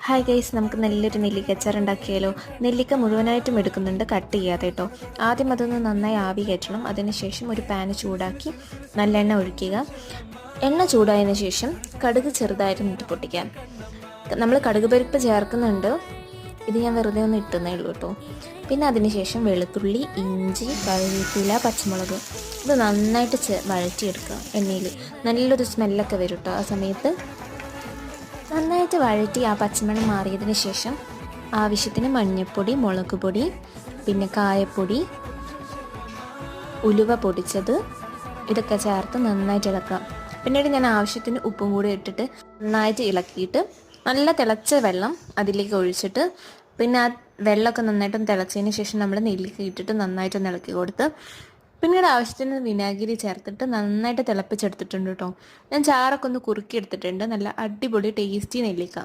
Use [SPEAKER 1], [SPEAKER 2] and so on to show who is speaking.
[SPEAKER 1] Hi guys, നമുക്ക് നല്ലൊരു നെല്ലിക്ക അച്ചാർ ഉണ്ടാക്കിയാലോ. നെല്ലിക്ക മുഴുവനായിട്ടും എടുക്കുന്നുണ്ട്, കട്ട് ചെയ്യാതെ കേട്ടോ. ആദ്യം അതൊന്ന് നന്നായി ആവി കയറ്റണം. അതിനുശേഷം ഒരു പാന് ചൂടാക്കി നല്ല എണ്ണ ഒഴിക്കുക. എണ്ണ ചൂടായതിനു ശേഷം കടുക് ചെറുതായിട്ട് ഇട്ട് പൊട്ടിക്കാം. നമ്മൾ കടുക് പരിപ്പ് ചേർക്കുന്നുണ്ട്, ഇത് ഞാൻ വെറുതെ ഒന്ന് ഇട്ടുന്നേ ഉള്ളൂ കേട്ടോ. പിന്നെ അതിനുശേഷം വെളുത്തുള്ളി, ഇഞ്ചി, കറിവേപ്പില, പച്ചമുളക് ഇത് നന്നായിട്ട് വഴറ്റിയെടുക്കുക. എണ്ണയിൽ നല്ലൊരു സ്മെല്ലൊക്കെ വരും കേട്ടോ. ആ സമയത്ത് നന്നായിട്ട് വഴറ്റി ആ പച്ചമണം മാറിയതിന് ശേഷം ആവശ്യത്തിന് മഞ്ഞൾപ്പൊടി, മുളക് പൊടി, പിന്നെ കായപ്പൊടി, ഉലുവ പൊടിച്ചത് ഇതൊക്കെ ചേർത്ത് നന്നായിട്ട് ഇളക്കാം. പിന്നീട് ഞാൻ ആവശ്യത്തിന് ഉപ്പും കൂടി ഇട്ടിട്ട് നന്നായിട്ട് ഇളക്കിയിട്ട് നല്ല തിളച്ച വെള്ളം അതിലേക്ക് ഒഴിച്ചിട്ട് പിന്നെ ആ വെള്ളമൊക്കെ നന്നായിട്ടൊന്ന് തിളച്ചതിന് ശേഷം നമ്മൾ നെല്ലിക്ക ഇട്ടിട്ട് നന്നായിട്ടൊന്ന് ഇളക്കി കൊടുത്ത് പിന്നീട് ആവശ്യത്തിന് വിനാഗിരി ചേർത്തിട്ട് നന്നായിട്ട് തിളപ്പിച്ചെടുത്തിട്ടുണ്ട് കേട്ടോ. ഞാൻ ചാറൊക്കെ ഒന്ന് കുറുക്കി എടുത്തിട്ടുണ്ട്. നല്ല അടിപൊളി ടേസ്റ്റി നെല്ലിക്ക.